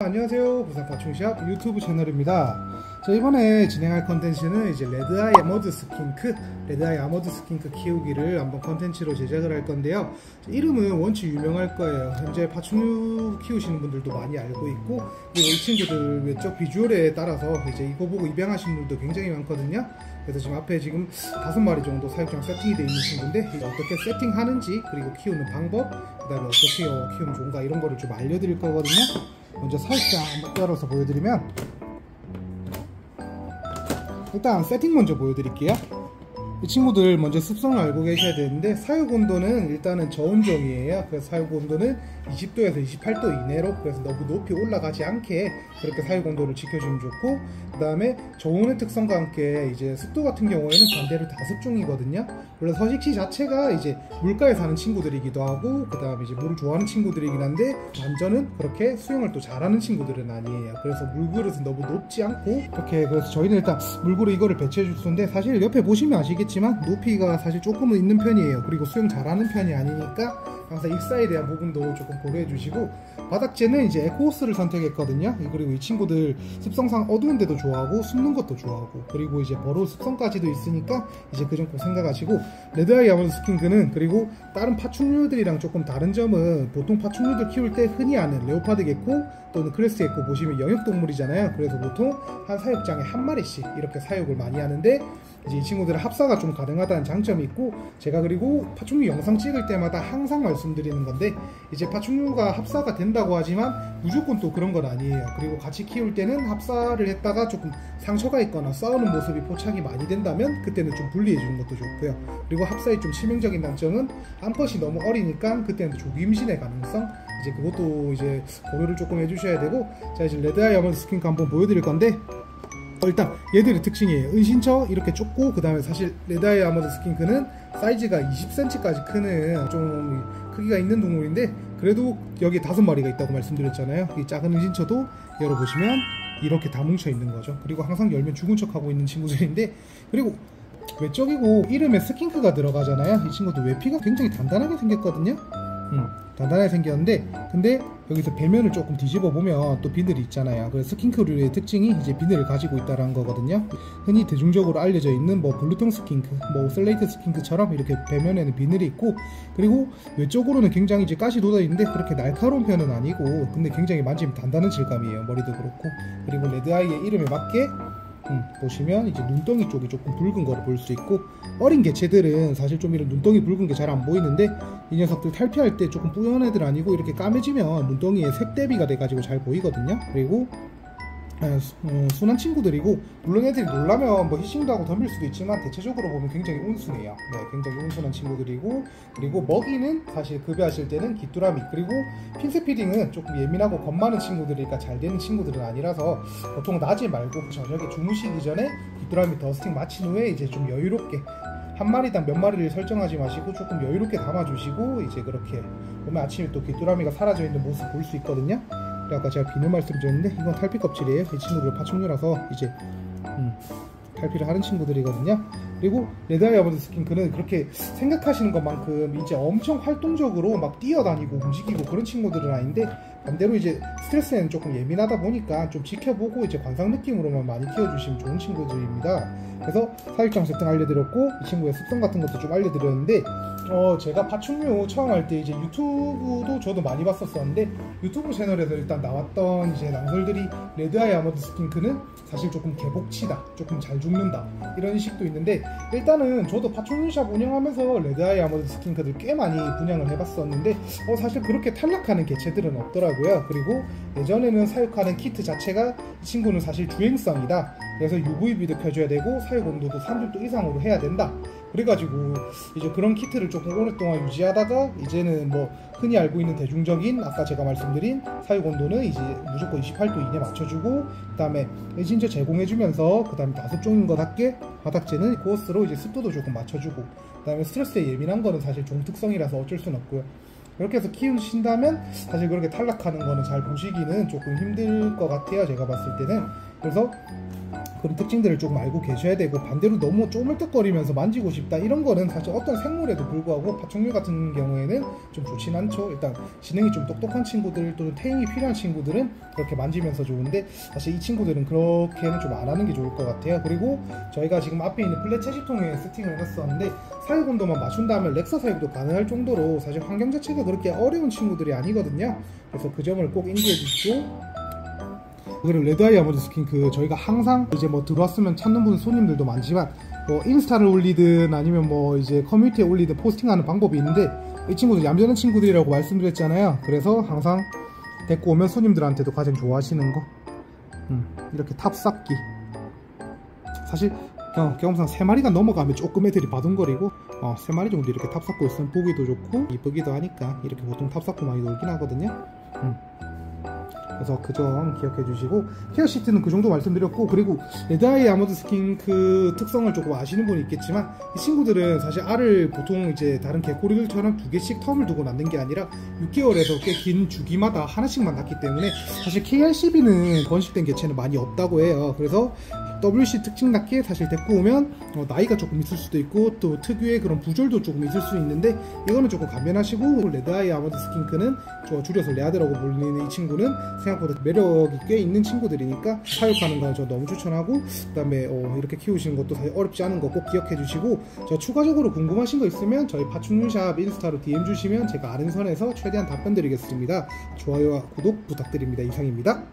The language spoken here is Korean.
안녕하세요. 부산 파충샵 유튜브 채널입니다. 자, 이번에 진행할 컨텐츠는 이제 레드아이 아머드 스킨크, 레드아이 아머드 스킨크 키우기를 한번 컨텐츠로 제작을 할 건데요. 이름은 원체 유명할 거예요. 현재 파충류 키우시는 분들도 많이 알고 있고, 그리고 이 친구들 외적 비주얼에 따라서 이제 이거 보고 입양하시는 분들도 굉장히 많거든요. 그래서 지금 앞에 지금 5마리 정도 사육장 세팅이 되어 있는 친구인데, 어떻게 세팅하는지, 그리고 키우는 방법, 그 다음에 어떻게 키우면 좋은가 이런 거를 좀 알려드릴 거거든요. 먼저 사육장 한번 열어서 보여드리면, 일단 세팅 먼저 보여드릴게요. 이 친구들 먼저 습성을 알고 계셔야 되는데, 사육 온도는 일단은 저온정이에요. 그래서 사육 온도는 20도에서 28도 이내로, 그래서 너무 높이 올라가지 않게 그렇게 사육 온도를 지켜주면 좋고, 그 다음에 저온의 특성과 함께 이제 습도 같은 경우에는 반대로 다습종이거든요. 원래 서식지 자체가 이제 물가에 사는 친구들이기도 하고, 그 다음에 이제 물을 좋아하는 친구들이긴 한데, 완전은 그렇게 수영을 또 잘하는 친구들은 아니에요. 그래서 물그릇은 너무 높지 않고, 이렇게, 그래서 저희는 일단 물그릇 이거를 배치해 줄 텐데, 사실 옆에 보시면 아시겠지만 높이가 사실 조금은 있는 편이에요. 그리고 수영 잘하는 편이 아니니까 항상 입사에 대한 부분도 조금 고려해 주시고, 바닥재는 이제 에코호스를 선택했거든요. 그리고 이 친구들 습성상 어두운 데도 좋아하고 숨는 것도 좋아하고, 그리고 이제 버로우 습성까지도 있으니까 이제 그 점 꼭 생각하시고, 레드아이 아머드 스킨크는 그리고 다른 파충류들이랑 조금 다른 점은, 보통 파충류들 키울 때 흔히 아는 레오파드 개코 또는 크레스 개코 보시면 영역동물이잖아요. 그래서 보통 한 사육장에 한 마리씩 이렇게 사육을 많이 하는데, 이제 이 친구들은 합사가 좀 가능하다는 장점이 있고, 제가 그리고 파충류 영상 찍을 때마다 항상 말씀드리는 건데, 이제 파충류가 합사가 된다고 하지만 무조건 또 그런 건 아니에요. 그리고 같이 키울 때는 합사를 했다가 조금 상처가 있거나 싸우는 모습이 포착이 많이 된다면 그때는 좀 분리해 주는 것도 좋고요. 그리고 합사의 좀 치명적인 단점은 암컷이 너무 어리니까 그때는 조기 임신의 가능성, 이제 그것도 이제 고려를 조금 해주셔야 되고. 자, 이제 레드아이 아머드 스킨크 한번 보여드릴 건데, 일단 얘들의 특징이에요. 은신처 이렇게 좁고, 그 다음에 사실 레드아이 아머드 스킨크는 사이즈가 20cm까지 크는 좀 크기가 있는 동물인데, 그래도 여기 5마리가 있다고 말씀드렸잖아요. 이 작은 은신처도 열어보시면 이렇게 다 뭉쳐 있는 거죠. 그리고 항상 열면 죽은 척 하고 있는 친구들인데, 그리고 외적이고 이름에 스킨크가 들어가잖아요. 이 친구도 외피가 굉장히 단단하게 생겼거든요. 단단하게 생겼는데, 근데 여기서 배면을 조금 뒤집어 보면 또 비늘이 있잖아요. 그래서 스킨크류의 특징이 이제 비늘을 가지고 있다는 거거든요. 흔히 대중적으로 알려져 있는 뭐 블루통 스킨크, 뭐 슬레이트 스킨크처럼 이렇게 배면에는 비늘이 있고, 그리고 외적으로는 굉장히 이제 가시 돋아 있는데 그렇게 날카로운 편은 아니고, 근데 굉장히 만지면 단단한 질감이에요. 머리도 그렇고. 그리고 레드아이의 이름에 맞게 보시면 이제 눈덩이 쪽이 조금 붉은 거를 볼 수 있고, 어린 개체들은 사실 좀 이런 눈덩이 붉은 게 잘 안 보이는데, 이 녀석들 탈피할 때 조금 뿌연 애들 아니고 이렇게 까매지면 눈덩이에 색 대비가 돼 가지고 잘 보이거든요. 그리고 순한 친구들이고, 물론 애들이 놀라면 뭐 히싱도 하고 덤빌 수도 있지만 대체적으로 보면 굉장히 온순해요. 네, 굉장히 온순한 친구들이고, 그리고 먹이는 사실 급여하실 때는 귀뚜라미, 그리고 핀셋 피딩은 조금 예민하고 겁 많은 친구들이니까 잘 되는 친구들은 아니라서, 보통 낮에 말고 저녁에 주무시기 전에 귀뚜라미 더스팅 마친 후에 이제 좀 여유롭게 한 마리당 몇 마리를 설정하지 마시고 조금 여유롭게 담아주시고, 이제 그렇게 보면 아침에 또 귀뚜라미가 사라져 있는 모습 볼 수 있거든요. 아까 제가 비늘 말씀드렸는데 이건 탈피 껍질이에요. 이 친구들 파충류라서 이제 탈피를 하는 친구들이거든요. 그리고 레드아이 아머드 스킨크는 그렇게 생각하시는 것만큼 이제 엄청 활동적으로 막 뛰어다니고 움직이고 그런 친구들은 아닌데, 반대로 이제 스트레스에는 조금 예민하다 보니까 좀 지켜보고 이제 관상 느낌으로만 많이 키워주시면 좋은 친구들입니다. 그래서 사육장 세팅 알려드렸고, 이 친구의 습성 같은 것도 좀 알려드렸는데, 제가 파충류 처음 할 때 이제 유튜브도 저도 많이 봤었었는데, 유튜브 채널에서 일단 나왔던 이제 낭설들이 레드아이 아머드 스킨크는 사실 조금 개복치다, 조금 잘 죽는다, 이런 식도 있는데, 일단은 저도 파충류샵 운영하면서 레드아이 아머드 스킨크들 꽤 많이 분양을 해봤었는데, 사실 그렇게 탈락하는 개체들은 없더라고요. 그리고 예전에는 사육하는 키트 자체가 이 친구는 사실 주행성이다, 그래서 UVB도 켜줘야 되고 사육 온도도 30도 이상으로 해야 된다, 그래가지고 이제 그런 키트를 조금 오랫동안 유지하다가, 이제는 뭐 흔히 알고 있는 대중적인 아까 제가 말씀드린 사육 온도는 이제 무조건 28도 이내 맞춰주고, 그 다음에 진짜 제공해주면서, 그 다음에 다습종인 것답게 바닥재는 코어스로 이제 습도도 조금 맞춰주고, 그 다음에 스트레스에 예민한 거는 사실 종 특성이라서 어쩔 수는 없고요. 그렇게 해서 키우신다면 사실 그렇게 탈락하는 거는 잘 보시기는 조금 힘들 것 같아요, 제가 봤을 때는. 그래서 그런 특징들을 조금 알고 계셔야 되고, 반대로 너무 쪼물떡거리면서 만지고 싶다 이런 거는 사실 어떤 생물에도 불구하고 파충류 같은 경우에는 좀 좋진 않죠. 일단 지능이 좀 똑똑한 친구들 또는 태행이 필요한 친구들은 그렇게 만지면서 좋은데, 사실 이 친구들은 그렇게는 좀 안 하는 게 좋을 것 같아요. 그리고 저희가 지금 앞에 있는 플랫 채식통에 세팅을 해놨었는데 사육 온도만 맞춘 다음에 렉서 사육도 가능할 정도로 사실 환경 자체가 그렇게 어려운 친구들이 아니거든요. 그래서 그 점을 꼭 인지해 주시고, 그리고 레드아이 아머드 스킨크 저희가 항상 이제 뭐 들어왔으면 찾는 분 손님들도 많지만 뭐 인스타를 올리든 아니면 뭐 이제 커뮤니티에 올리든 포스팅하는 방법이 있는데, 이 친구들 얌전한 친구들이라고 말씀드렸잖아요. 그래서 항상 데리고 오면 손님들한테도 가장 좋아하시는 거, 이렇게 탑쌓기. 사실 경험상 3마리가 넘어가면 조금 애들이 바둥거리고 3마리 정도 이렇게 탑쌓고 있으면 보기도 좋고 이쁘기도 하니까 이렇게 보통 탑쌓고 많이 놀긴 하거든요. 그래서 그 점 기억해 주시고, 케어 시트는 그 정도 말씀드렸고, 그리고 레드아이 아머드 스킨크 특성을 조금 아시는 분이 있겠지만 이 친구들은 사실 알을 보통 이제 다른 개꼬리들처럼 2개씩 텀을 두고 낳는 게 아니라 6개월에서 꽤 긴 주기마다 하나씩만 낳기 때문에 사실 KRCB는 번식된 개체는 많이 없다고 해요. 그래서 WC 특징답게 사실 데리고 오면 나이가 조금 있을 수도 있고 또 특유의 그런 부절도 조금 있을 수 있는데, 이거는 조금 감면하시고, 레드아이 아머드 스킨크는 줄여서 레아드라고 불리는 이 친구는 생각보다 매력이 꽤 있는 친구들이니까 사육하는 거 저 너무 추천하고, 그 다음에 이렇게 키우시는 것도 사실 어렵지 않은 거 꼭 기억해 주시고, 저 추가적으로 궁금하신 거 있으면 저희 파충류샵 인스타로 DM 주시면 제가 아는 선에서 최대한 답변 드리겠습니다. 좋아요와 구독 부탁드립니다. 이상입니다.